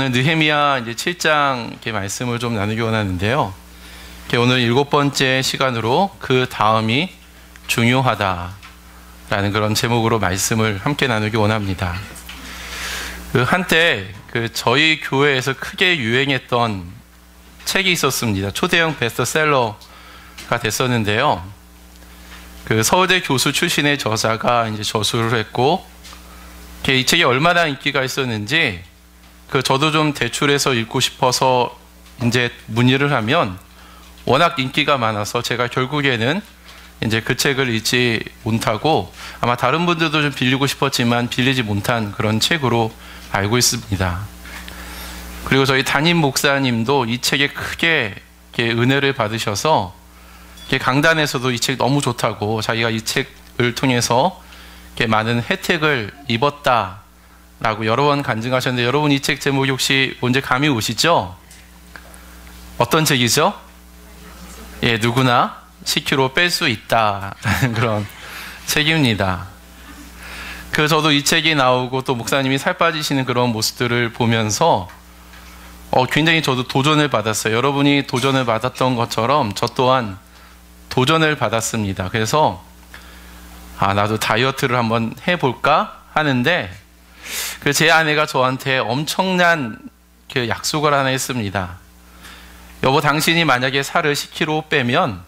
오늘 느헤미야 이제 7장 이렇게 말씀을 좀 나누기 원하는데요. 이렇게 오늘 7번째 시간으로 그 다음이 중요하다라는 그런 제목으로 말씀을 함께 나누기 원합니다. 한때 저희 교회에서 크게 유행했던 책이 있었습니다. 초대형 베스트셀러가 됐었는데요. 서울대 교수 출신의 저자가 이제 저술을 했고, 이 책이 얼마나 인기가 있었는지, 저도 좀 대출해서 읽고 싶어서 이제 문의를 하면 워낙 인기가 많아서 제가 결국에는 이제 그 책을 읽지 못하고, 아마 다른 분들도 좀 빌리고 싶었지만 빌리지 못한 그런 책으로 알고 있습니다. 그리고 저희 담임 목사님도 이 책에 크게 은혜를 받으셔서 강단에서도 이 책 너무 좋다고, 자기가 이 책을 통해서 많은 혜택을 입었다라고 여러 번 간증하셨는데, 여러분 이 책 제목이 혹시 언제 감이 오시죠? 어떤 책이죠? 예, 누구나 10kg 뺄 수 있다라는 그런 책입니다. 저도 이 책이 나오고 또 목사님이 살 빠지시는 그런 모습들을 보면서 굉장히 저도 도전을 받았어요. 여러분이 도전을 받았던 것처럼 저 또한 도전을 받았습니다. 그래서 나도 다이어트를 한번 해볼까 하는데, 제 아내가 저한테 엄청난 약속을 하나 했습니다. 여보, 당신이 만약에 살을 10kg 빼면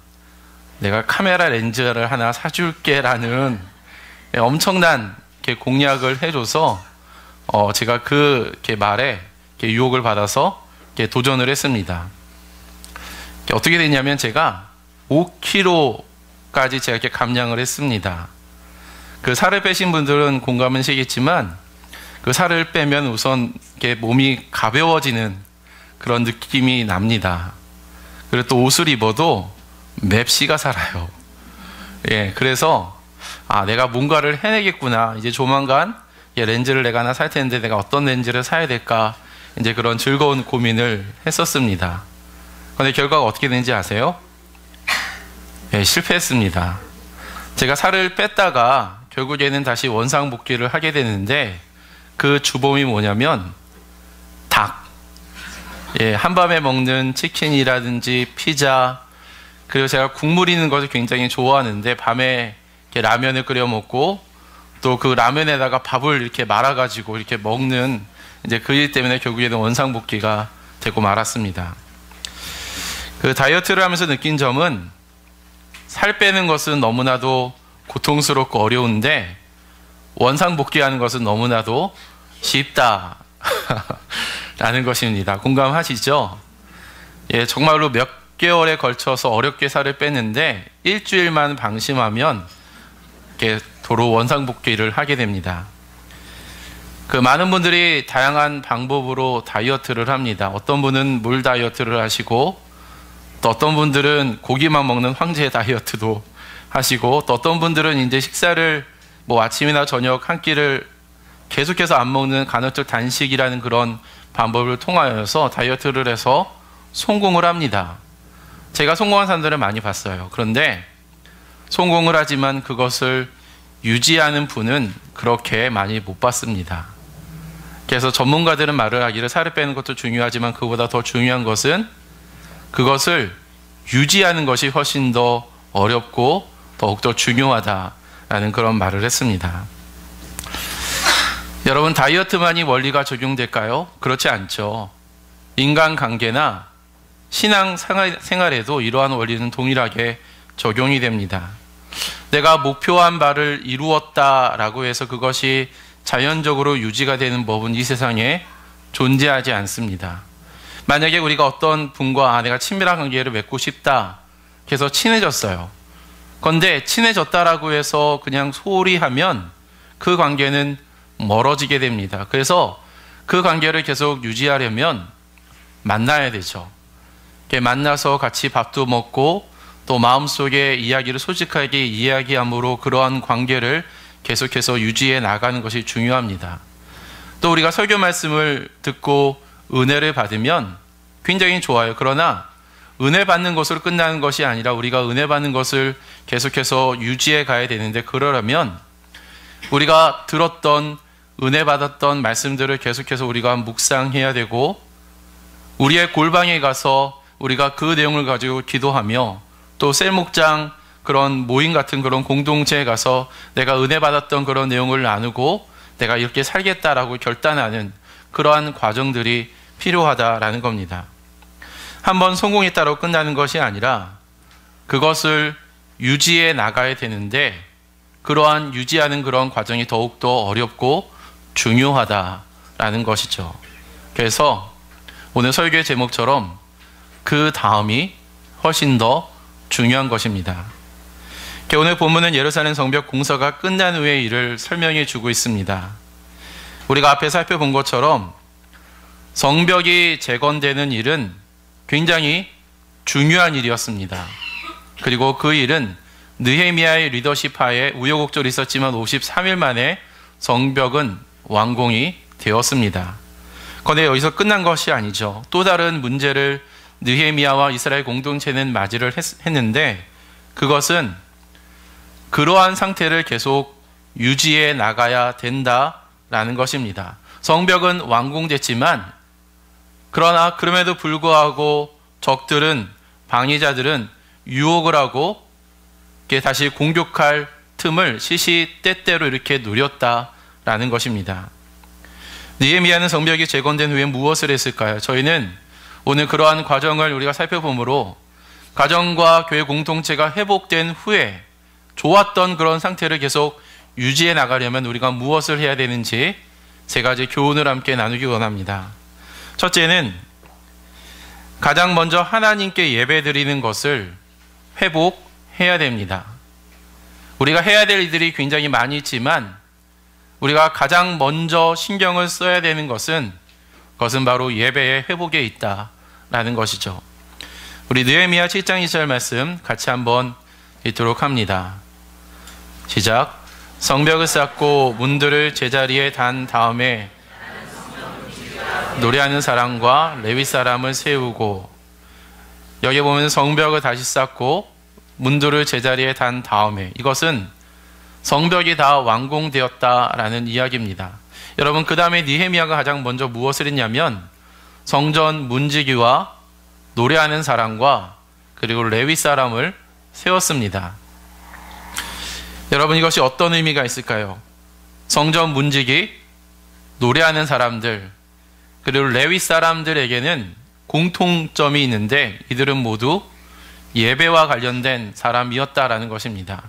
내가 카메라 렌즈를 하나 사줄게 라는 엄청난 공약을 해줘서 제가 그 말에 유혹을 받아서 도전을 했습니다. 어떻게 됐냐면 제가 5kg까지 제가 감량을 했습니다. 살을 빼신 분들은 공감하시겠지만, 살을 빼면 우선 몸이 가벼워지는 그런 느낌이 납니다. 그리고 또 옷을 입어도 맵시가 살아요. 예, 그래서 내가 뭔가를 해내겠구나. 이제 조만간 렌즈를 내가 하나 살 텐데 내가 어떤 렌즈를 사야 될까? 이제 그런 즐거운 고민을 했었습니다. 그런데 결과가 어떻게 되는지 아세요? 예, 실패했습니다. 제가 살을 뺐다가 결국에는 다시 원상복귀를 하게 되는데, 그 주범이 뭐냐면 닭. 예, 한밤에 먹는 치킨이라든지 피자, 그리고 제가 국물 있는 것을 굉장히 좋아하는데 밤에 이렇게 라면을 끓여 먹고 또 그 라면에다가 밥을 이렇게 말아가지고 이렇게 먹는, 이제 그 일 때문에 결국에는 원상복귀가 되고 말았습니다. 다이어트를 하면서 느낀 점은, 살 빼는 것은 너무나도 고통스럽고 어려운데 원상복귀하는 것은 너무나도 쉽다 라는 것입니다. 공감하시죠? 예, 정말로 몇 개월에 걸쳐서 어렵게 살을 뺐는데 일주일만 방심하면 도로 원상복귀를 하게 됩니다. 많은 분들이 다양한 방법으로 다이어트를 합니다. 어떤 분은 물 다이어트를 하시고, 또 어떤 분들은 고기만 먹는 황제 다이어트도 하시고, 또 어떤 분들은 이제 식사를 아침이나 저녁 한 끼를 계속해서 안 먹는 간헐적 단식이라는 그런 방법을 통하여서 다이어트를 해서 성공을 합니다. 제가 성공한 사람들을 많이 봤어요. 그런데 성공을 하지만 그것을 유지하는 분은 그렇게 많이 못 봤습니다. 그래서 전문가들은 말을 하기를, 살을 빼는 것도 중요하지만 그보다 더 중요한 것은 그것을 유지하는 것이 훨씬 더 어렵고 더욱더 중요하다라는 그런 말을 했습니다. 여러분, 다이어트만이 원리가 적용될까요? 그렇지 않죠. 인간관계나 신앙생활에도 이러한 원리는 동일하게 적용이 됩니다. 내가 목표한 바를 이루었다라고 해서 그것이 자연적으로 유지가 되는 법은 이 세상에 존재하지 않습니다. 만약에 우리가 어떤 분과 내가 친밀한 관계를 맺고 싶다 해서 친해졌어요. 그런데 친해졌다라고 해서 그냥 소홀히 하면 그 관계는 멀어지게 됩니다. 그래서 그 관계를 계속 유지하려면 만나야 되죠. 만나서 같이 밥도 먹고 또 마음속에 이야기를 솔직하게 이야기함으로 그러한 관계를 계속해서 유지해 나가는 것이 중요합니다. 또 우리가 설교 말씀을 듣고 은혜를 받으면 굉장히 좋아요. 그러나 은혜 받는 것으로 끝나는 것이 아니라 우리가 은혜 받는 것을 계속해서 유지해 가야 되는데, 그러려면 우리가 들었던 은혜 받았던 말씀들을 계속해서 우리가 묵상해야 되고, 우리의 골방에 가서 우리가 그 내용을 가지고 기도하며, 또 셀목장 그런 모임 같은 그런 공동체에 가서 내가 은혜 받았던 그런 내용을 나누고 내가 이렇게 살겠다라고 결단하는 그러한 과정들이 필요하다라는 겁니다. 한번 성공했다고 끝나는 것이 아니라 그것을 유지해 나가야 되는데, 그러한 유지하는 그런 과정이 더욱더 어렵고 중요하다라는 것이죠. 그래서 오늘 설교의 제목처럼 그 다음이 훨씬 더 중요한 것입니다. 오늘 본문은 예루살렘 성벽 공사가 끝난 후의 일을 설명해 주고 있습니다. 우리가 앞에 살펴본 것처럼 성벽이 재건되는 일은 굉장히 중요한 일이었습니다. 그리고 그 일은 느헤미야의 리더십 하에 우여곡절이 있었지만 53일 만에 성벽은 완공이 되었습니다. 그런데 여기서 끝난 것이 아니죠. 또 다른 문제를 느헤미야와 이스라엘 공동체는 맞이를 했는데, 그것은 그러한 상태를 계속 유지해 나가야 된다라는 것입니다. 성벽은 완공됐지만, 그러나 그럼에도 불구하고 적들은, 방해자들은 유혹을 하고 다시 공격할 틈을 시시때때로 이렇게 노렸다라는 것입니다. 느헤미야는 성벽이 재건된 후에 무엇을 했을까요? 저희는 오늘 그러한 과정을 우리가 살펴보므로 가정과 교회 공동체가 회복된 후에 좋았던 그런 상태를 계속 유지해 나가려면 우리가 무엇을 해야 되는지 세 가지 교훈을 함께 나누기 원합니다. 첫째는 가장 먼저 하나님께 예배드리는 것을 회복해야 됩니다. 우리가 해야 될 일들이 굉장히 많이 있지만 우리가 가장 먼저 신경을 써야 되는 것은 바로 예배의 회복에 있다라는 것이죠. 우리 느헤미야 7장 2절 말씀 같이 한번 읽도록 합니다. 시작. 성벽을 쌓고 문들을 제자리에 단 다음에 노래하는 사람과 레위 사람을 세우고, 여기 보면 성벽을 다시 쌓고 문들을 제자리에 단 다음에, 이것은 성벽이 다 완공되었다라는 이야기입니다. 여러분, 그 다음에 느헤미야가 가장 먼저 무엇을 했냐면 성전 문지기와 노래하는 사람과 그리고 레위 사람을 세웠습니다. 여러분, 이것이 어떤 의미가 있을까요? 성전 문지기, 노래하는 사람들, 그리고 레위 사람들에게는 공통점이 있는데 이들은 모두 예배와 관련된 사람이었다라는 것입니다.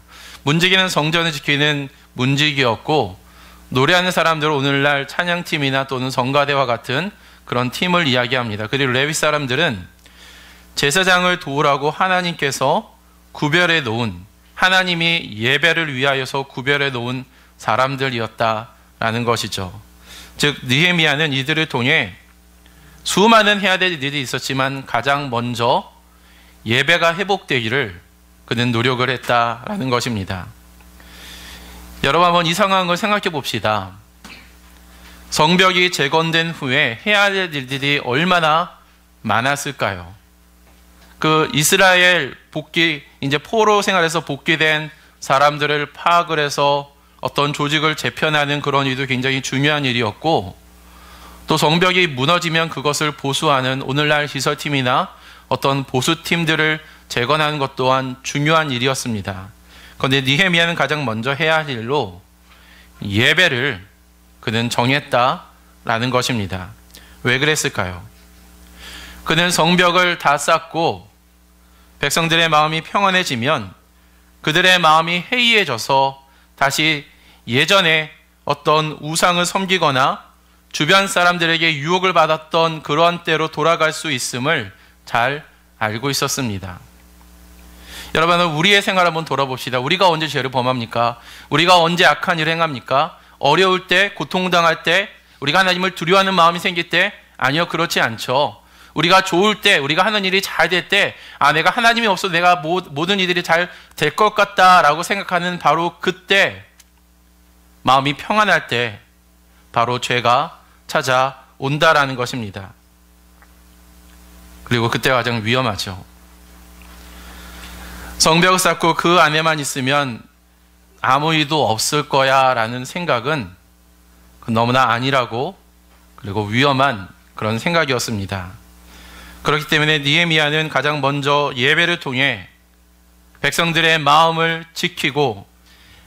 문지기는 성전을 지키는 문지기였고, 노래하는 사람들은 오늘날 찬양팀이나 또는 성가대와 같은 그런 팀을 이야기합니다. 그리고 레위 사람들은 제사장을 도우라고 하나님께서 구별해 놓은, 하나님이 예배를 위하여서 구별해 놓은 사람들이었다라는 것이죠. 즉 느헤미야는 이들을 통해 수많은 해야 될 일이 있었지만 가장 먼저 예배가 회복되기를 그는 노력을 했다라는 것입니다. 여러분, 한번 이 상황을 생각해 봅시다. 성벽이 재건된 후에 해야 될 일들이 얼마나 많았을까요? 그 이스라엘 복귀, 이제 포로 생활에서 복귀된 사람들을 파악을 해서 어떤 조직을 재편하는 그런 일도 굉장히 중요한 일이었고, 또 성벽이 무너지면 그것을 보수하는 오늘날 시설팀이나 어떤 보수팀들을 재건하는 것 또한 중요한 일이었습니다. 그런데 느헤미야는 가장 먼저 해야 할 일로 예배를 그는 정했다라는 것입니다. 왜 그랬을까요? 그는 성벽을 다 쌓고 백성들의 마음이 평안해지면 그들의 마음이 해이해져서 다시 예전에 어떤 우상을 섬기거나 주변 사람들에게 유혹을 받았던 그러한 때로 돌아갈 수 있음을 잘 알고 있었습니다. 여러분, 우리의 생활 한번 돌아봅시다. 우리가 언제 죄를 범합니까? 우리가 언제 악한 일을 행합니까? 어려울 때, 고통당할 때, 우리가 하나님을 두려워하는 마음이 생길 때? 아니요, 그렇지 않죠. 우리가 좋을 때, 우리가 하는 일이 잘 될 때, 내가 하나님이 없어도 내가 모든 일들이 잘 될 것 같다라고 생각하는 바로 그때, 마음이 평안할 때 바로 죄가 찾아온다라는 것입니다. 그리고 그때가 가장 위험하죠. 성벽을 쌓고 그 안에만 있으면 아무 일도 없을 거야 라는 생각은 너무나 안일하고 그리고 위험한 그런 생각이었습니다. 그렇기 때문에 느헤미야는 가장 먼저 예배를 통해 백성들의 마음을 지키고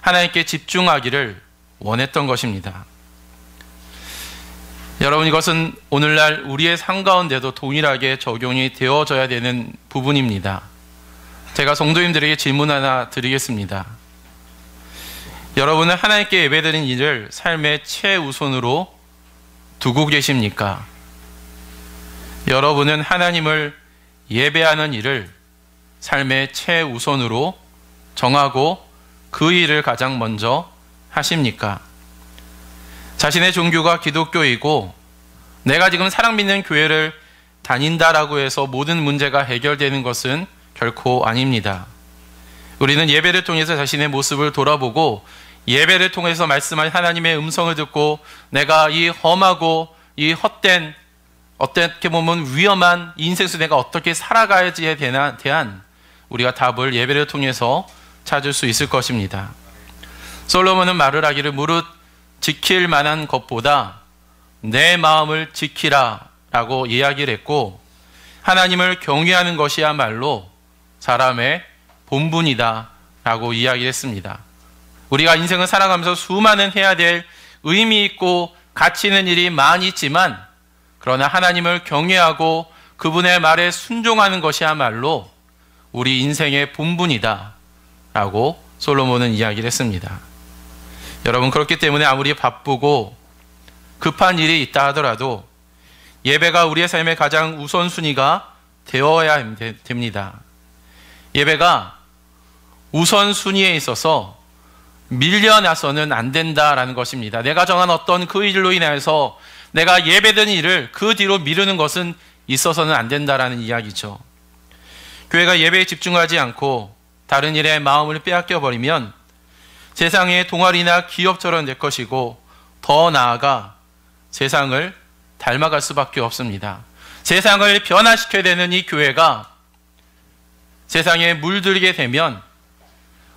하나님께 집중하기를 원했던 것입니다. 여러분, 이것은 오늘날 우리의 삶 가운데도 동일하게 적용이 되어져야 되는 부분입니다. 제가 성도님들에게 질문 하나 드리겠습니다. 여러분은 하나님께 예배드리는 일을 삶의 최우선으로 두고 계십니까? 여러분은 하나님을 예배하는 일을 삶의 최우선으로 정하고 그 일을 가장 먼저 하십니까? 자신의 종교가 기독교이고 내가 지금 사랑 믿는 교회를 다닌다라고 해서 모든 문제가 해결되는 것은 결코 아닙니다. 우리는 예배를 통해서 자신의 모습을 돌아보고 예배를 통해서 말씀할 하나님의 음성을 듣고 내가 이 험하고 이 헛된 어떻게 보면 위험한 인생 속에 내가 어떻게 살아가야지에 대한 우리가 답을 예배를 통해서 찾을 수 있을 것입니다. 솔로몬은 말을 하기를 무릇 지킬 만한 것보다 내 마음을 지키라 라고 이야기를 했고, 하나님을 경외하는 것이야말로 사람의 본분이다 라고 이야기를 했습니다. 우리가 인생을 살아가면서 수많은 해야 될 의미 있고 가치 있는 일이 많이 있지만, 그러나 하나님을 경외하고 그분의 말에 순종하는 것이야말로 우리 인생의 본분이다 라고 솔로몬은 이야기를 했습니다. 여러분, 그렇기 때문에 아무리 바쁘고 급한 일이 있다 하더라도 예배가 우리의 삶의 가장 우선순위가 되어야 됩니다. 예배가 우선순위에 있어서 밀려나서는 안 된다라는 것입니다. 내가 정한 어떤 그 일로 인해서 내가 예배드린 일을 그 뒤로 미루는 것은 있어서는 안 된다라는 이야기죠. 교회가 예배에 집중하지 않고 다른 일에 마음을 빼앗겨 버리면 세상의 동아리나 기업처럼 될 것이고, 더 나아가 세상을 닮아갈 수밖에 없습니다. 세상을 변화시켜야 되는 이 교회가 세상에 물들게 되면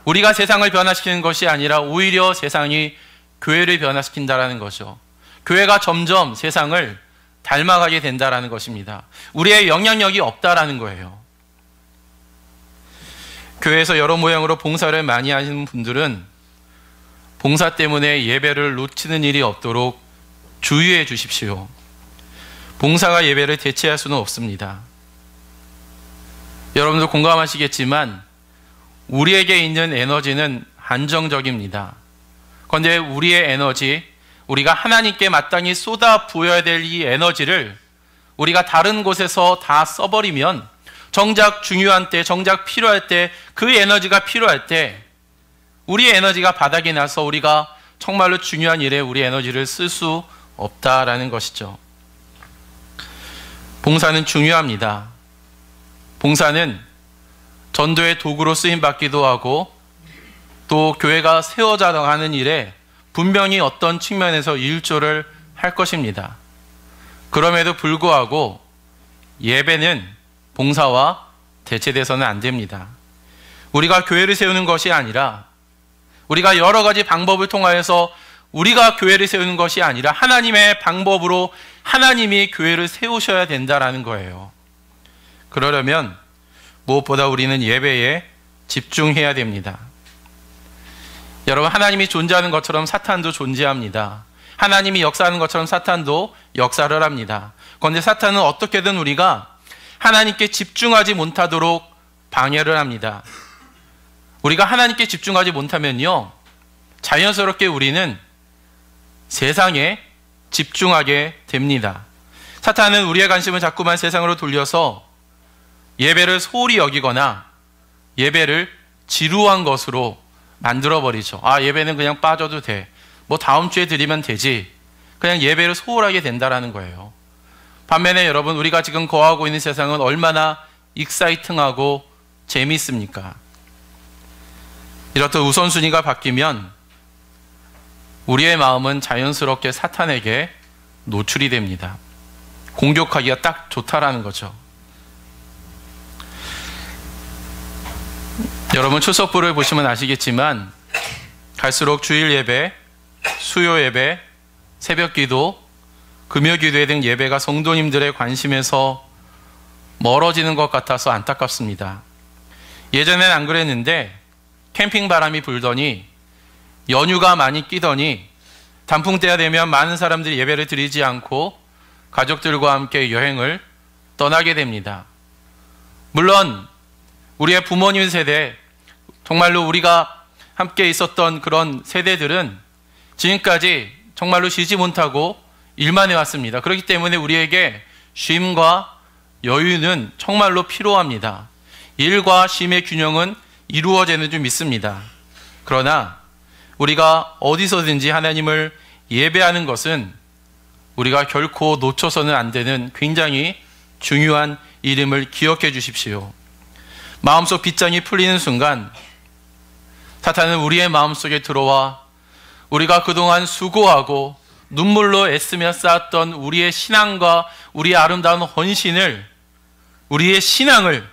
우리가 세상을 변화시키는 것이 아니라 오히려 세상이 교회를 변화시킨다라는 거죠. 교회가 점점 세상을 닮아가게 된다라는 것입니다. 우리의 영향력이 없다라는 거예요. 교회에서 여러 모양으로 봉사를 많이 하시는 분들은 봉사 때문에 예배를 놓치는 일이 없도록 주의해 주십시오. 봉사가 예배를 대체할 수는 없습니다. 여러분도 공감하시겠지만 우리에게 있는 에너지는 한정적입니다. 그런데 우리의 에너지, 우리가 하나님께 마땅히 쏟아 부어야 될 이 에너지를 우리가 다른 곳에서 다 써버리면 정작 중요한 때, 정작 필요할 때, 그 에너지가 필요할 때 우리의 에너지가 바닥이 나서 우리가 정말로 중요한 일에 우리 에너지를 쓸 수 없다라는 것이죠. 봉사는 중요합니다. 봉사는 전도의 도구로 쓰임받기도 하고 또 교회가 세워져 나가는 일에 분명히 어떤 측면에서 일조를 할 것입니다. 그럼에도 불구하고 예배는 봉사와 대체돼서는 안 됩니다. 우리가 교회를 세우는 것이 아니라, 우리가 여러 가지 방법을 통하여서 우리가 교회를 세우는 것이 아니라 하나님의 방법으로 하나님이 교회를 세우셔야 된다라는 거예요. 그러려면 무엇보다 우리는 예배에 집중해야 됩니다. 여러분, 하나님이 존재하는 것처럼 사탄도 존재합니다. 하나님이 역사하는 것처럼 사탄도 역사를 합니다. 그런데 사탄은 어떻게든 우리가 하나님께 집중하지 못하도록 방해를 합니다. 우리가 하나님께 집중하지 못하면요, 자연스럽게 우리는 세상에 집중하게 됩니다. 사탄은 우리의 관심을 자꾸만 세상으로 돌려서 예배를 소홀히 여기거나 예배를 지루한 것으로 만들어버리죠. 아, 예배는 그냥 빠져도 돼. 뭐 다음 주에 드리면 되지. 그냥 예배를 소홀하게 된다라는 거예요. 반면에 여러분, 우리가 지금 거하고 있는 세상은 얼마나 익사이팅하고 재미있습니까? 이렇듯 우선순위가 바뀌면 우리의 마음은 자연스럽게 사탄에게 노출이 됩니다. 공격하기가 딱 좋다라는 거죠. 여러분, 출석부를 보시면 아시겠지만 갈수록 주일 예배, 수요 예배, 새벽 기도, 금요 기도회 등 예배가 성도님들의 관심에서 멀어지는 것 같아서 안타깝습니다. 예전엔 안 그랬는데 캠핑 바람이 불더니 연휴가 많이 끼더니 단풍 때가 되면 많은 사람들이 예배를 드리지 않고 가족들과 함께 여행을 떠나게 됩니다. 물론 우리의 부모님 세대, 정말로 우리가 함께 있었던 그런 세대들은 지금까지 정말로 쉬지 못하고 일만 해왔습니다. 그렇기 때문에 우리에게 쉼과 여유는 정말로 필요합니다. 일과 쉼의 균형은 이루어지는 줄 믿습니다. 그러나 우리가 어디서든지 하나님을 예배하는 것은 우리가 결코 놓쳐서는 안 되는 굉장히 중요한 일임을 기억해 주십시오. 마음속 빗장이 풀리는 순간 사탄은 우리의 마음속에 들어와 우리가 그동안 수고하고 눈물로 애쓰며 쌓았던 우리의 신앙과 우리의 아름다운 헌신을, 우리의 신앙을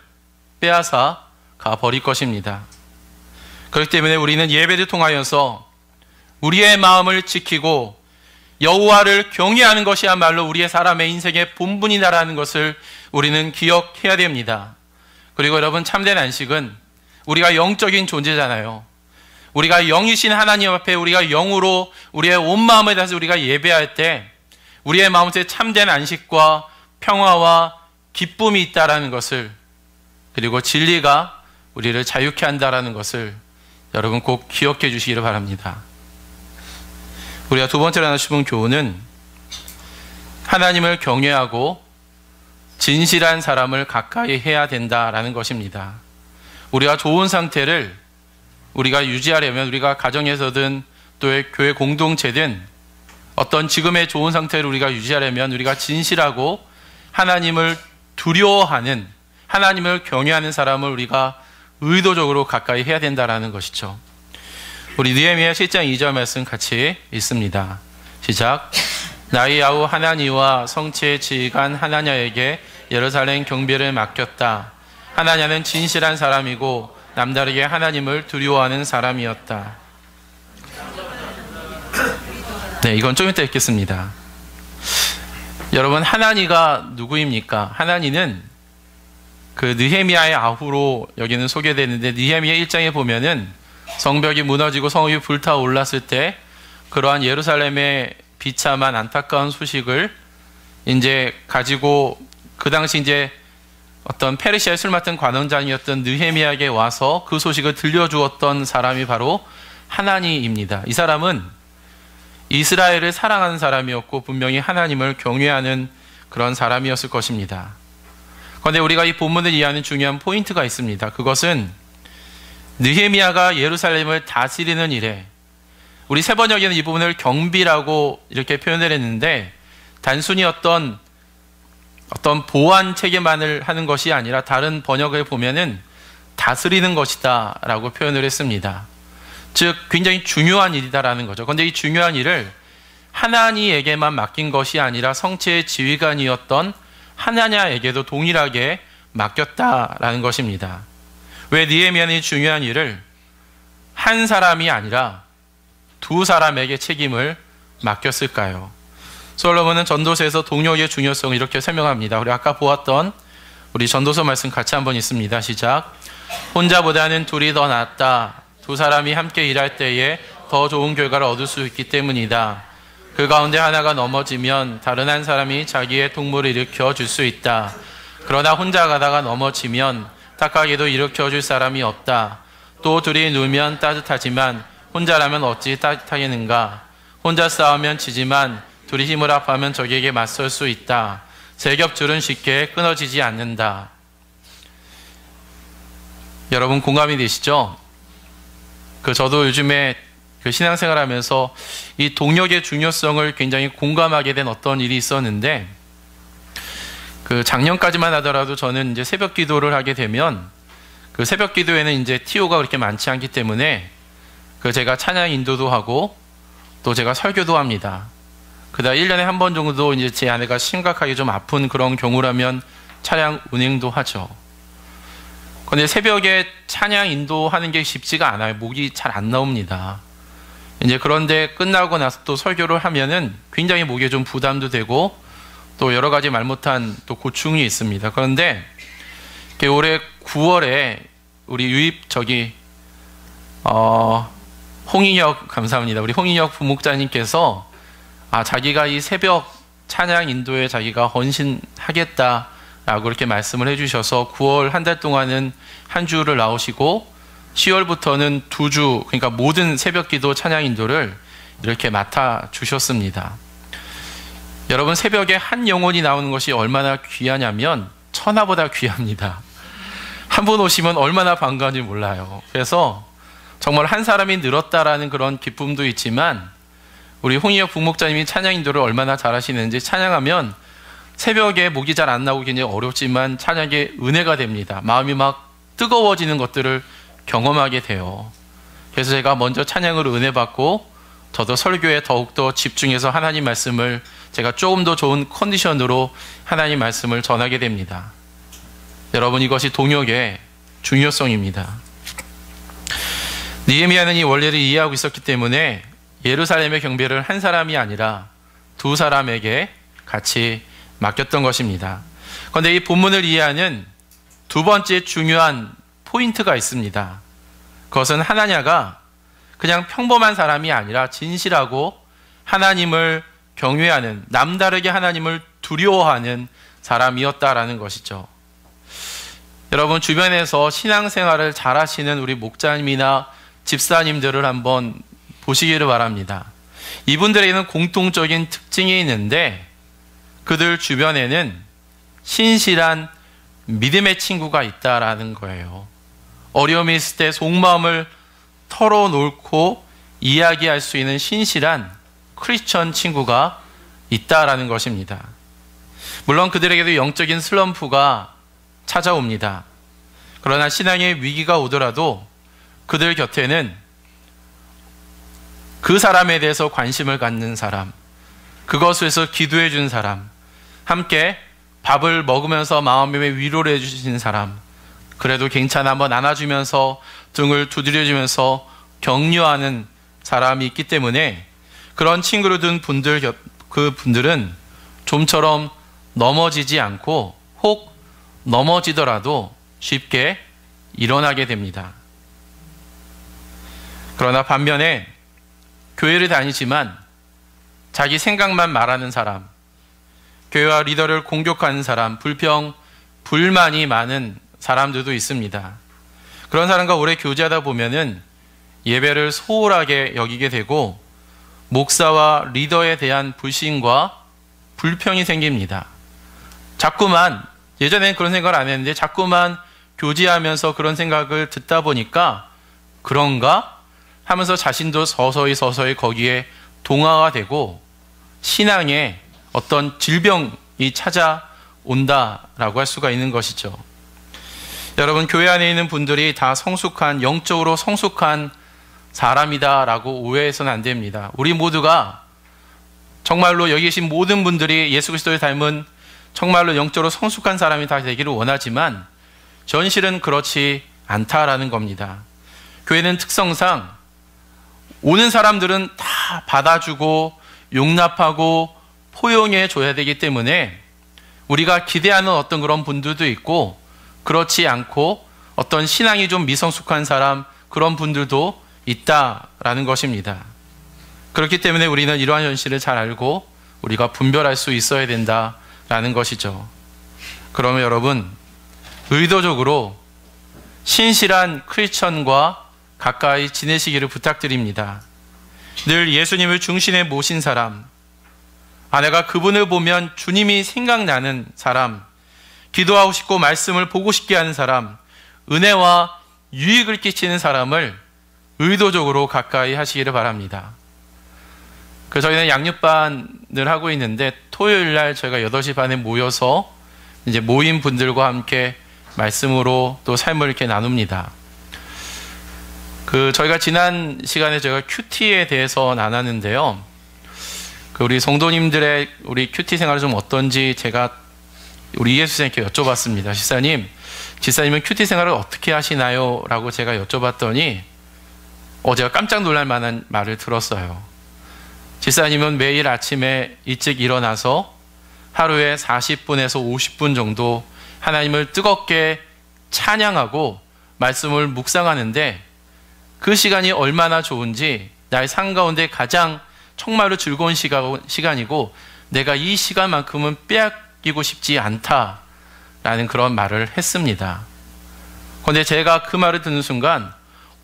빼앗아 가버릴 것입니다. 그렇기 때문에 우리는 예배를 통하여서 우리의 마음을 지키고 여호와를 경외하는 것이야말로 우리의 사람의 인생의 본분이다라는 것을 우리는 기억해야 됩니다. 그리고 여러분, 참된 안식은 우리가 영적인 존재잖아요. 우리가 영이신 하나님 앞에 우리가 영으로 우리의 온 마음을 다해서 우리가 예배할 때 우리의 마음속에 참된 안식과 평화와 기쁨이 있다라는 것을, 그리고 진리가 우리를 자유케 한다라는 것을 여러분 꼭 기억해 주시기를 바랍니다. 우리가 두 번째로 하나 싶은 교훈은 하나님을 경외하고 진실한 사람을 가까이 해야 된다라는 것입니다. 우리가 좋은 상태를 우리가 유지하려면, 우리가 가정에서든 또 교회 공동체든 어떤 지금의 좋은 상태를 우리가 유지하려면 우리가 진실하고 하나님을 두려워하는, 하나님을 경외하는 사람을 우리가 의도적으로 가까이 해야 된다는 것이죠. 우리 느헤미야 7장 2절 말씀 같이 읽습니다. 시작. 나의 야후 하나니와 성체의 지휘관 하나냐에게 예루살렘 경비를 맡겼다. 하나냐는 진실한 사람이고 남다르게 하나님을 두려워하는 사람이었다. 네, 이건 좀 이따 읽겠습니다. 여러분, 하나니가 누구입니까? 하나니는 그 느헤미야의 아후로 여기는 소개되는데, 느헤미야 1장에 보면은 성벽이 무너지고 성읍이 불타올랐을 때 그러한 예루살렘의 비참한 안타까운 소식을 이제 가지고 그 당시 이제 어떤 페르시아에 술 맡은 관원장이었던 느헤미야에게 와서 그 소식을 들려주었던 사람이 바로 하나니입니다. 이 사람은 이스라엘을 사랑하는 사람이었고 분명히 하나님을 경외하는 그런 사람이었을 것입니다. 그런데 우리가 이 본문을 이해하는 중요한 포인트가 있습니다. 그것은 느헤미야가 예루살렘을 다스리는 일에, 우리 세 번역에는 이 부분을 경비라고 이렇게 표현을 했는데 단순히 어떤 보안 체계만을 하는 것이 아니라 다른 번역을 보면은 다스리는 것이다 라고 표현을 했습니다. 즉 굉장히 중요한 일이다라는 거죠. 그런데 이 중요한 일을 하나니에게만 맡긴 것이 아니라 성체의 지휘관이었던 하나냐에게도 동일하게 맡겼다라는 것입니다. 왜 느헤미야는 이 중요한 일을 한 사람이 아니라 두 사람에게 책임을 맡겼을까요? 솔로몬은 전도서에서 동력의 중요성을 이렇게 설명합니다. 우리 아까 보았던 우리 전도서 말씀 같이 한번 읽습니다. 시작. 혼자보다는 둘이 더 낫다. 두 사람이 함께 일할 때에 더 좋은 결과를 얻을 수 있기 때문이다. 그 가운데 하나가 넘어지면 다른 한 사람이 자기의 동물을 일으켜 줄 수 있다. 그러나 혼자 가다가 넘어지면 착하게도 일으켜줄 사람이 없다. 또 둘이 누우면 따뜻하지만 혼자라면 어찌 따뜻하겠는가. 혼자 싸우면 지지만 둘이 힘을 합하면 적에게 맞설 수 있다. 세 겹줄은 쉽게 끊어지지 않는다. 여러분 공감이 되시죠? 저도 요즘에 신앙생활하면서 이 동력의 중요성을 굉장히 공감하게 된 어떤 일이 있었는데, 작년까지만 하더라도 저는 이제 새벽 기도를 하게 되면 그 새벽 기도에는 이제 TO가 그렇게 많지 않기 때문에 제가 찬양 인도도 하고 또 제가 설교도 합니다. 그다음 1년에 한 번 정도 이제 제 아내가 심각하게 좀 아픈 그런 경우라면 찬양 운행도 하죠. 그런데 새벽에 찬양 인도하는 게 쉽지가 않아요. 목이 잘 안 나옵니다. 이제 그런데 끝나고 나서 또 설교를 하면은 굉장히 목에 좀 부담도 되고 또 여러 가지 말 못한 또 고충이 있습니다. 그런데 올해 9월에 우리 홍인혁, 감사합니다. 우리 홍인혁 부목자님께서 자기가 이 새벽 찬양 인도에 자기가 헌신하겠다라고 이렇게 말씀을 해주셔서 9월 한 달 동안은 한 주를 나오시고 10월부터는 2주, 그러니까 모든 새벽 기도 찬양 인도를 이렇게 맡아 주셨습니다. 여러분, 새벽에 한 영혼이 나오는 것이 얼마나 귀하냐면 천하보다 귀합니다. 한 분 오시면 얼마나 반가운지 몰라요. 그래서 정말 한 사람이 늘었다라는 그런 기쁨도 있지만 우리 홍희혁 부목자님이 찬양 인도를 얼마나 잘하시는지, 찬양하면 새벽에 목이 잘 안 나오고 굉장히 어렵지만 찬양의 은혜가 됩니다. 마음이 막 뜨거워지는 것들을 경험하게 돼요. 그래서 제가 먼저 찬양으로 은혜 받고 저도 설교에 더욱더 집중해서 하나님 말씀을 제가 조금 더 좋은 컨디션으로 하나님 말씀을 전하게 됩니다. 여러분, 이것이 동역의 중요성입니다. 느헤미야는 이 원리를 이해하고 있었기 때문에 예루살렘의 경배를 한 사람이 아니라 두 사람에게 같이 맡겼던 것입니다. 그런데 이 본문을 이해하는 두 번째 중요한 포인트가 있습니다. 그것은 하나냐가 그냥 평범한 사람이 아니라 진실하고 하나님을 경외하는, 남다르게 하나님을 두려워하는 사람이었다라는 것이죠. 여러분, 주변에서 신앙생활을 잘하시는 우리 목자님이나 집사님들을 한번 보시기를 바랍니다. 이분들에게는 공통적인 특징이 있는데 그들 주변에는 신실한 믿음의 친구가 있다라는 거예요. 어려움이 있을 때 속마음을 털어놓고 이야기할 수 있는 신실한 크리스천 친구가 있다라는 것입니다. 물론 그들에게도 영적인 슬럼프가 찾아옵니다. 그러나 신앙의 위기가 오더라도 그들 곁에는 그 사람에 대해서 관심을 갖는 사람, 그것을 위해서 기도해 준 사람, 함께 밥을 먹으면서 마음의 위로를 해주신 사람, 그래도 괜찮아 한번 안아주면서 등을 두드려주면서 격려하는 사람이 있기 때문에 그런 친구를 둔 분들, 그 분들은 좀처럼 넘어지지 않고 혹 넘어지더라도 쉽게 일어나게 됩니다. 그러나 반면에 교회를 다니지만 자기 생각만 말하는 사람, 교회와 리더를 공격하는 사람, 불만이 많은 사람들도 있습니다. 그런 사람과 오래 교제하다 보면은 예배를 소홀하게 여기게 되고 목사와 리더에 대한 불신과 불평이 생깁니다. 자꾸만, 예전에는 그런 생각을 안 했는데 자꾸만 교제하면서 그런 생각을 듣다 보니까 그런가 하면서 자신도 서서히 거기에 동화가 되고 신앙에 어떤 질병이 찾아온다라고 할 수가 있는 것이죠. 여러분, 교회 안에 있는 분들이 다 영적으로 성숙한 사람이다라고 오해해서는 안 됩니다. 우리 모두가 정말로 여기 계신 모든 분들이 예수 그리스도를 닮은 정말로 영적으로 성숙한 사람이 다 되기를 원하지만 현실은 그렇지 않다라는 겁니다. 교회는 특성상 오는 사람들은 다 받아주고 용납하고 포용해 줘야 되기 때문에 우리가 기대하는 어떤 그런 분들도 있고 그렇지 않고 어떤 신앙이 좀 미성숙한 사람, 그런 분들도 있다라는 것입니다. 그렇기 때문에 우리는 이러한 현실을 잘 알고 우리가 분별할 수 있어야 된다라는 것이죠. 그러면 여러분, 의도적으로 신실한 크리스천과 가까이 지내시기를 부탁드립니다. 늘 예수님을 중심에 모신 사람, 내가 그분을 보면 주님이 생각나는 사람, 기도하고 싶고 말씀을 보고 싶게 하는 사람, 은혜와 유익을 끼치는 사람을 의도적으로 가까이 하시기를 바랍니다. 저희는 양육반을 하고 있는데 토요일 날 저희가 8시 반에 모여서 이제 모인 분들과 함께 말씀으로 또 삶을 이렇게 나눕니다. 저희가 지난 시간에 저희가 큐티에 대해서 나눴는데요. 우리 성도님들의 우리 큐티 생활이 좀 어떤지 제가 우리 이예수님께 여쭤봤습니다. 집사님은 큐티 생활을 어떻게 하시나요? 라고 제가 여쭤봤더니 제가 깜짝 놀랄 만한 말을 들었어요. 집사님은 매일 아침에 일찍 일어나서 하루에 40분에서 50분 정도 하나님을 뜨겁게 찬양하고 말씀을 묵상하는데 그 시간이 얼마나 좋은지 나의 삶 가운데 가장 정말로 즐거운 시간이고 내가 이 시간만큼은 빼앗기고 싶지 않다라는 그런 말을 했습니다. 그런데 제가 그 말을 듣는 순간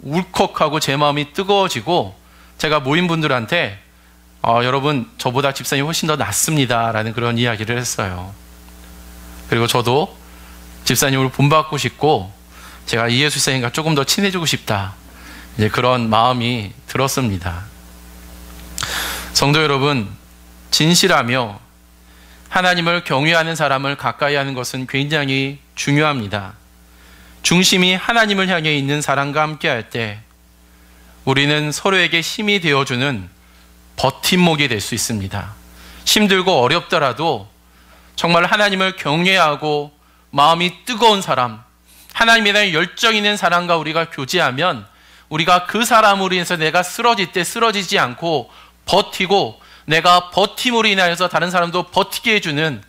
울컥하고 제 마음이 뜨거워지고 제가 모인 분들한테 여러분 저보다 집사님이 훨씬 더 낫습니다 라는 그런 이야기를 했어요. 그리고 저도 집사님을 본받고 싶고 제가 이예수 집사님과 조금 더 친해지고 싶다 이제 그런 마음이 들었습니다. 성도 여러분, 진실하며 하나님을 경외하는 사람을 가까이 하는 것은 굉장히 중요합니다. 중심이 하나님을 향해 있는 사람과 함께 할 때 우리는 서로에게 힘이 되어주는 버팀목이 될 수 있습니다. 힘들고 어렵더라도 정말 하나님을 경외하고 마음이 뜨거운 사람, 하나님에 대한 열정 있는 사람과 우리가 교제하면 우리가 그 사람으로 인해서 내가 쓰러질 때 쓰러지지 않고 버티고 내가 버팀으로 인하여서 다른 사람도 버티게 해주는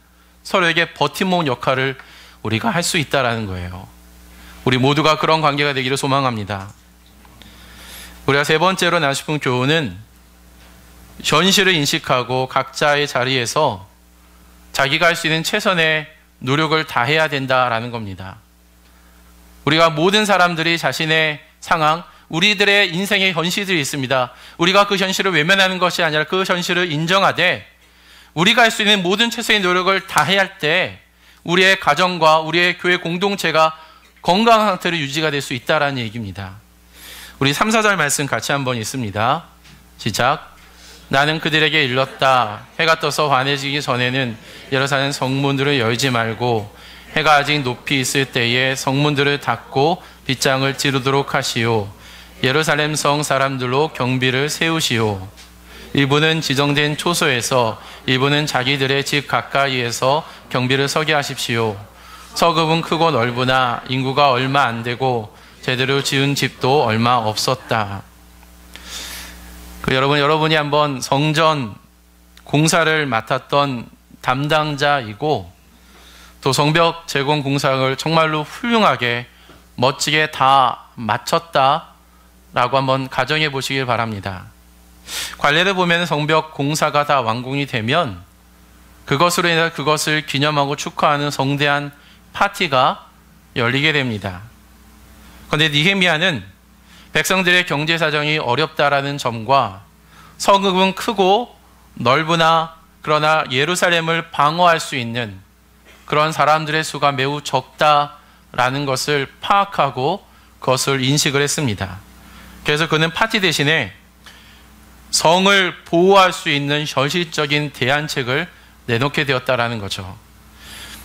서로에게 버팀목 역할을 우리가 할 수 있다는 거예요. 우리 모두가 그런 관계가 되기를 소망합니다. 우리가 세 번째로 나누고 싶은 교훈은 현실을 인식하고 각자의 자리에서 자기가 할 수 있는 최선의 노력을 다해야 된다라는 겁니다. 우리가 모든 사람들이 자신의 상황, 우리들의 인생의 현실들이 있습니다. 우리가 그 현실을 외면하는 것이 아니라 그 현실을 인정하되 우리가 할 수 있는 모든 최선의 노력을 다해야 할 때 우리의 가정과 우리의 교회 공동체가 건강한 상태로 유지가 될 수 있다는 얘기입니다. 우리 3, 4절 말씀 같이 한번 읽습니다. 시작. 나는 그들에게 일렀다. 해가 떠서 환해지기 전에는 예루살렘 성문들을 열지 말고 해가 아직 높이 있을 때에 성문들을 닫고 빗장을 지르도록 하시오. 예루살렘 성 사람들로 경비를 세우시오. 일부는 지정된 초소에서 일부는 자기들의 집 가까이에서 경비를 서게 하십시오. 서급은 크고 넓으나 인구가 얼마 안 되고 제대로 지은 집도 얼마 없었다. 여러분이 한번 성전 공사를 맡았던 담당자이고 또 성벽 제공 공사를 정말로 훌륭하게 멋지게 다 마쳤다라고 한번 가정해 보시길 바랍니다. 관례를 보면 성벽 공사가 다 완공이 되면 그것으로 인해 그것을 기념하고 축하하는 성대한 파티가 열리게 됩니다. 그런데 느헤미야는 백성들의 경제 사정이 어렵다라는 점과 성읍은 크고 넓으나 그러나 예루살렘을 방어할 수 있는 그런 사람들의 수가 매우 적다라는 것을 파악하고 그것을 인식을 했습니다. 그래서 그는 파티 대신에 성을 보호할 수 있는 현실적인 대안책을 내놓게 되었다라는 거죠.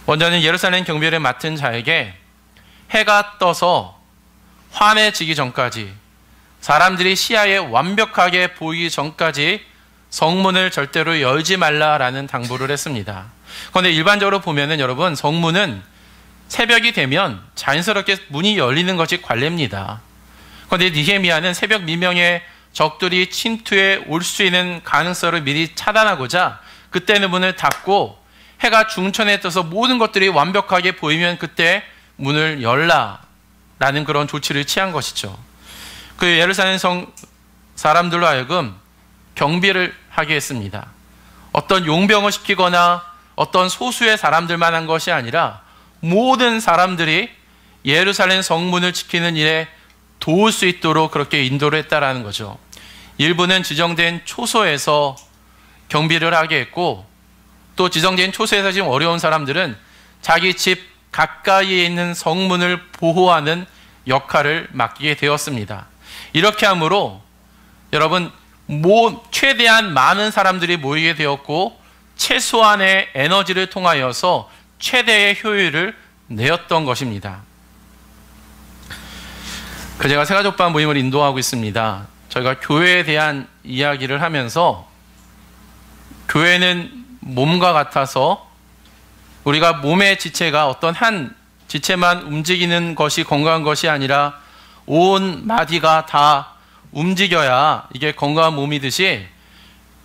먼저는 예루살렘 경비를 맡은 자에게 해가 떠서 환해지기 전까지 사람들이 시야에 완벽하게 보이기 전까지 성문을 절대로 열지 말라라는 당부를 했습니다. 그런데 일반적으로 보면은 여러분 성문은 새벽이 되면 자연스럽게 문이 열리는 것이 관례입니다. 그런데 느헤미야는 새벽 미명에 적들이 침투해 올 수 있는 가능성을 미리 차단하고자 그때는 문을 닫고 해가 중천에 떠서 모든 것들이 완벽하게 보이면 그때 문을 열라라는 그런 조치를 취한 것이죠. 그 예루살렘 성 사람들로 하여금 경비를 하게 했습니다. 어떤 용병을 시키거나 어떤 소수의 사람들만 한 것이 아니라 모든 사람들이 예루살렘 성문을 지키는 일에 도울 수 있도록 그렇게 인도를 했다라는 거죠. 일부는 지정된 초소에서 경비를 하게 했고 또 지정된 초소에서 지금 어려운 사람들은 자기 집 가까이에 있는 성문을 보호하는 역할을 맡기게 되었습니다. 이렇게 함으로 여러분 최대한 많은 사람들이 모이게 되었고 최소한의 에너지를 통하여서 최대의 효율을 내었던 것입니다. 제가 새가족반 모임을 인도하고 있습니다. 저희가 교회에 대한 이야기를 하면서 교회는 몸과 같아서 우리가 몸의 지체가 어떤 한 지체만 움직이는 것이 건강한 것이 아니라 온 마디가 다 움직여야 이게 건강한 몸이듯이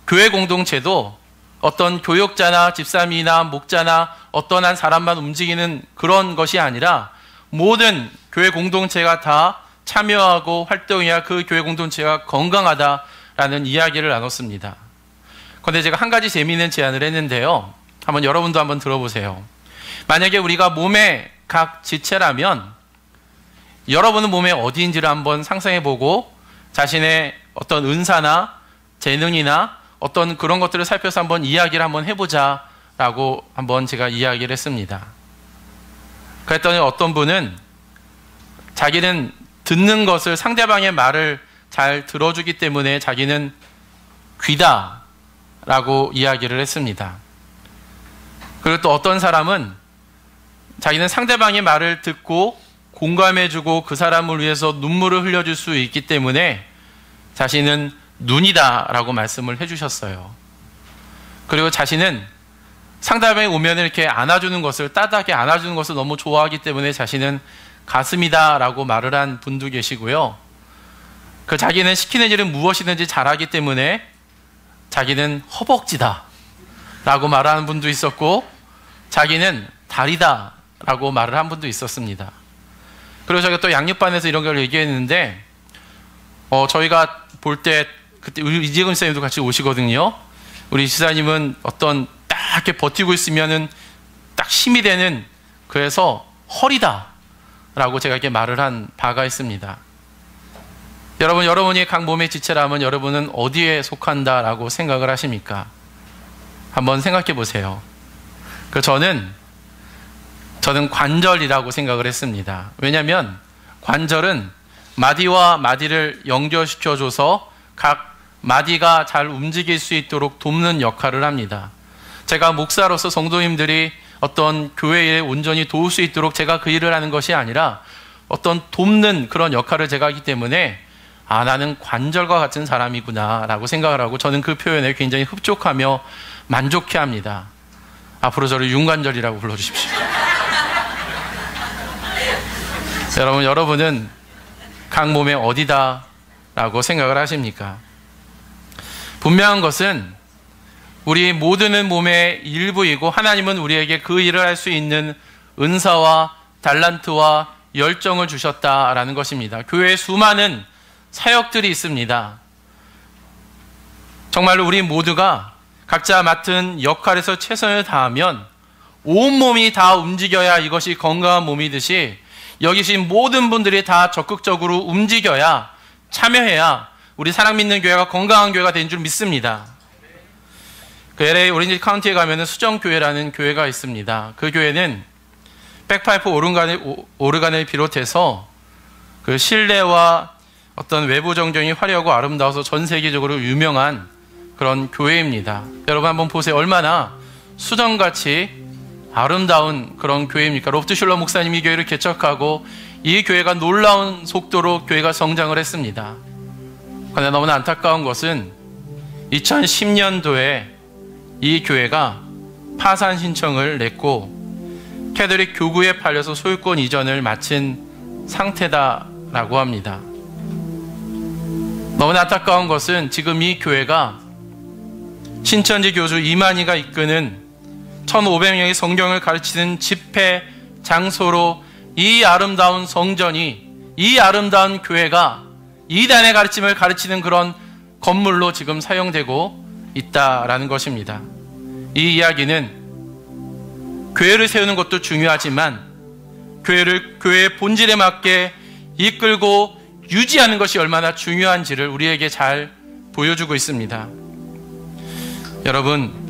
교회 공동체도 어떤 교역자나 집사님이나 목자나 어떤 한 사람만 움직이는 그런 것이 아니라 모든 교회 공동체가 다 참여하고 활동해야 그 교회 공동체가 건강하다라는 이야기를 나눴습니다. 그런데 제가 한 가지 재미있는 제안을 했는데요. 한번 여러분도 한번 들어보세요. 만약에 우리가 몸의 각 지체라면 여러분은 몸의 어디인지를 한번 상상해보고 자신의 어떤 은사나 재능이나 어떤 그런 것들을 살펴서 한번 이야기를 한번 해보자라고 한번 제가 이야기를 했습니다. 그랬더니 어떤 분은 자기는 듣는 것을 상대방의 말을 잘 들어주기 때문에 자기는 귀다라고 이야기를 했습니다. 그리고 또 어떤 사람은 자기는 상대방의 말을 듣고 공감해주고 그 사람을 위해서 눈물을 흘려줄 수 있기 때문에 자신은 눈이다라고 말씀을 해주셨어요. 그리고 자신은 상담에 오면 이렇게 안아주는 것을, 따뜻하게 안아주는 것을 너무 좋아하기 때문에 자신은 가슴이다라고 말을 한 분도 계시고요. 그 자기는 시키는 일은 무엇이든지 잘하기 때문에 자기는 허벅지다라고 말하는 분도 있었고, 자기는 다리다라고 말을 한 분도 있었습니다. 그리고 저희가 또 양육반에서 이런 걸 얘기했는데, 저희가 볼 때 그때 우리 이재금 선생님도 같이 오시거든요. 우리 지사님은 어떤 딱 이렇게 버티고 있으면은 딱 힘이 되는, 그래서 허리다라고 제가 이렇게 말을 한 바가 있습니다. 여러분이 각 몸의 지체라면 여러분은 어디에 속한다라고 생각을 하십니까? 한번 생각해 보세요. 저는 관절이라고 생각을 했습니다. 왜냐하면 관절은 마디와 마디를 연결시켜줘서 각 마디가 잘 움직일 수 있도록 돕는 역할을 합니다. 제가 목사로서 성도님들이 어떤 교회에 온전히 도울 수 있도록 제가 그 일을 하는 것이 아니라 어떤 돕는 그런 역할을 제가 하기 때문에 나는 관절과 같은 사람이구나 라고 생각을 하고, 저는 그 표현에 굉장히 흡족하며 만족해합니다. 앞으로 저를 윤관절이라고 불러주십시오. 여러분은 각 몸의 어디다라고 생각을 하십니까? 분명한 것은 우리 모두는 몸의 일부이고 하나님은 우리에게 그 일을 할 수 있는 은사와 달란트와 열정을 주셨다라는 것입니다. 교회에 수많은 사역들이 있습니다. 정말로 우리 모두가 각자 맡은 역할에서 최선을 다하면 온몸이 다 움직여야 이것이 건강한 몸이듯이 여기 계신 모든 분들이 다 적극적으로 움직여야, 참여해야 우리 사랑 믿는 교회가 건강한 교회가 된 줄 믿습니다. 그 LA 오렌지 카운티에 가면 수정교회라는 교회가 있습니다. 그 교회는 백파이프 오르간을 비롯해서 그 실내와 어떤 외부 정경이 화려하고 아름다워서 전 세계적으로 유명한 그런 교회입니다. 여러분 한번 보세요. 얼마나 수정같이 아름다운 그런 교회입니까? 로프트 슐러 목사님이 교회를 개척하고 이 교회가 놀라운 속도로 교회가 성장을 했습니다. 그런데 너무나 안타까운 것은 2010년도에 이 교회가 파산 신청을 냈고 캐톨릭 교구에 팔려서 소유권 이전을 마친 상태다라고 합니다. 너무나 안타까운 것은 지금 이 교회가 신천지 교주 이만희가 이끄는 1500명의 성경을 가르치는 집회 장소로 이 아름다운 성전이, 이 아름다운 교회가 이단의 가르침을 가르치는 그런 건물로 지금 사용되고 있다라는 것입니다. 이 이야기는 교회를 세우는 것도 중요하지만 교회의 본질에 맞게 이끌고 유지하는 것이 얼마나 중요한지를 우리에게 잘 보여주고 있습니다. 여러분,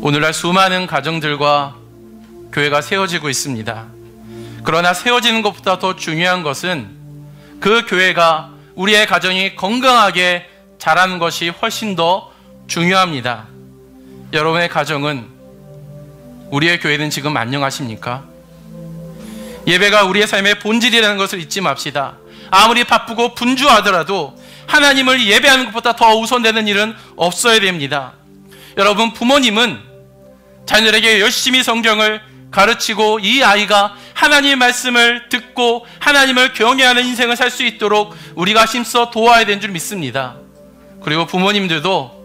오늘날 수많은 가정들과 교회가 세워지고 있습니다. 그러나 세워지는 것보다 더 중요한 것은 그 교회가, 우리의 가정이 건강하게 자라는 것이 훨씬 더 중요합니다. 여러분의 가정은, 우리의 교회는 지금 안녕하십니까? 예배가 우리의 삶의 본질이라는 것을 잊지 맙시다. 아무리 바쁘고 분주하더라도 하나님을 예배하는 것보다 더 우선되는 일은 없어야 됩니다. 여러분, 부모님은 자녀에게 열심히 성경을 가르치고 이 아이가 하나님의 말씀을 듣고 하나님을 경외하는 인생을 살 수 있도록 우리가 힘써 도와야 되는 줄 믿습니다. 그리고 부모님들도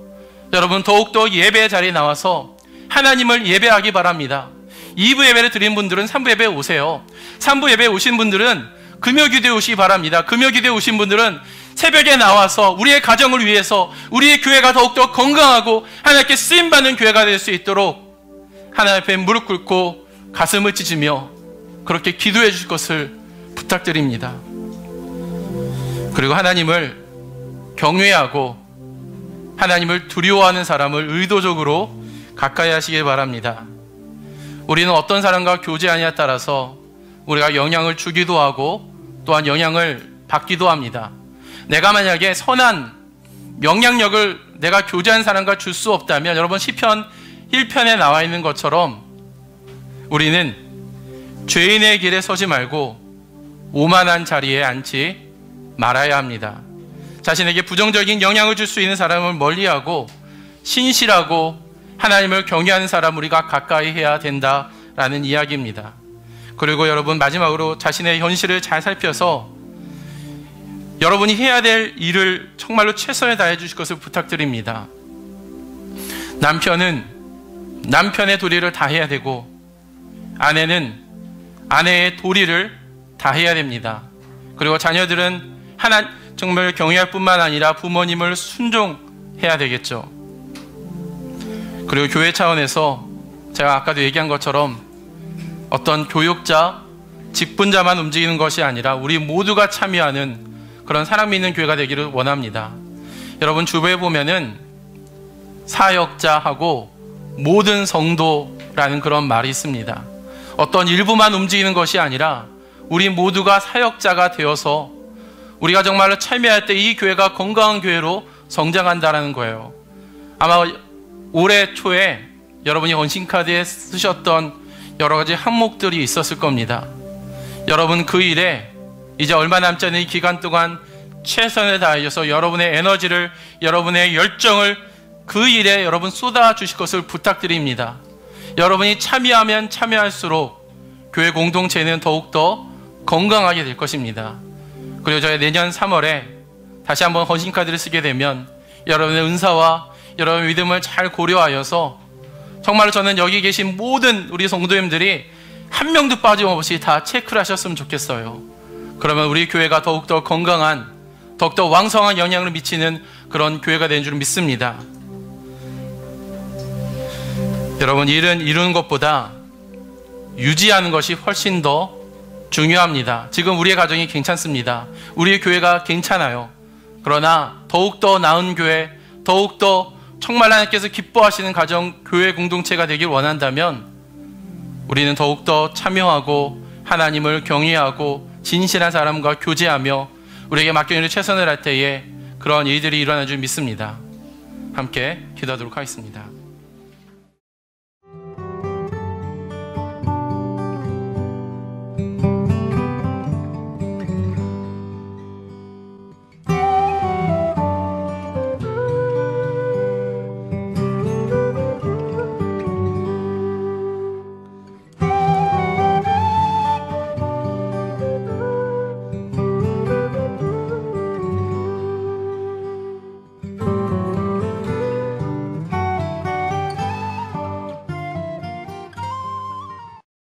여러분 더욱더 예배 자리에 나와서 하나님을 예배하기 바랍니다. 2부 예배를 드린 분들은 3부 예배에 오세요. 3부 예배에 오신 분들은 금요기도에 오시기 바랍니다. 금요기도에 오신 분들은 새벽에 나와서 우리의 가정을 위해서 우리의 교회가 더욱더 건강하고 하나님께 쓰임받는 교회가 될 수 있도록 하나님 앞에 무릎 꿇고 가슴을 찢으며 그렇게 기도해 주실 것을 부탁드립니다. 그리고 하나님을 경외하고 하나님을 두려워하는 사람을 의도적으로 가까이 하시길 바랍니다. 우리는 어떤 사람과 교제하냐에 따라서 우리가 영향을 주기도 하고 또한 영향을 받기도 합니다. 내가 만약에 선한 영향력을 내가 교제한 사람과 줄 수 없다면 여러분 시편 1편에 나와 있는 것처럼 우리는 죄인의 길에 서지 말고 오만한 자리에 앉지 말아야 합니다. 자신에게 부정적인 영향을 줄 수 있는 사람을 멀리하고 신실하고 하나님을 경외하는 사람 우리가 가까이 해야 된다라는 이야기입니다. 그리고 여러분 마지막으로 자신의 현실을 잘 살펴서 여러분이 해야 될 일을 정말로 최선을 다해 주실 것을 부탁드립니다. 남편은 남편의 도리를 다 해야 되고 아내는 아내의 도리를 다 해야 됩니다. 그리고 자녀들은 정말 경외할 뿐만 아니라 부모님을 순종해야 되겠죠. 그리고 교회 차원에서 제가 아까도 얘기한 것처럼 어떤 교육자, 직분자만 움직이는 것이 아니라 우리 모두가 참여하는 그런 사랑 믿는 교회가 되기를 원합니다. 여러분 주변에 보면은 사역자하고 모든 성도라는 그런 말이 있습니다. 어떤 일부만 움직이는 것이 아니라 우리 모두가 사역자가 되어서 우리가 정말로 참여할 때 이 교회가 건강한 교회로 성장한다는 거예요. 아마 올해 초에 여러분이 헌신카드에 쓰셨던 여러 가지 항목들이 있었을 겁니다. 여러분 그 일에 이제 얼마 남지 않은 이 기간 동안 최선을 다하셔서 여러분의 에너지를, 여러분의 열정을 그 일에 여러분 쏟아 주실 것을 부탁드립니다. 여러분이 참여하면 참여할수록 교회 공동체는 더욱더 건강하게 될 것입니다. 그리고 저희 내년 3월에 다시 한번 헌신카드를 쓰게 되면 여러분의 은사와 여러분의 믿음을 잘 고려하여서 정말로 저는 여기 계신 모든 우리 성도님들이 한 명도 빠짐없이 다 체크를 하셨으면 좋겠어요. 그러면 우리 교회가 더욱더 건강한, 더욱더 왕성한 영향을 미치는 그런 교회가 되는 줄 믿습니다. 여러분, 일은 이루는 것보다 유지하는 것이 훨씬 더 중요합니다. 지금 우리의 가정이 괜찮습니다. 우리의 교회가 괜찮아요. 그러나 더욱더 나은 교회, 더욱더 정말 하나님께서 기뻐하시는 가정, 교회 공동체가 되길 원한다면 우리는 더욱더 참여하고 하나님을 경외하고 진실한 사람과 교제하며 우리에게 맡겨진 최선을 할 때에 그런 일들이 일어날 줄 믿습니다. 함께 기도하도록 하겠습니다.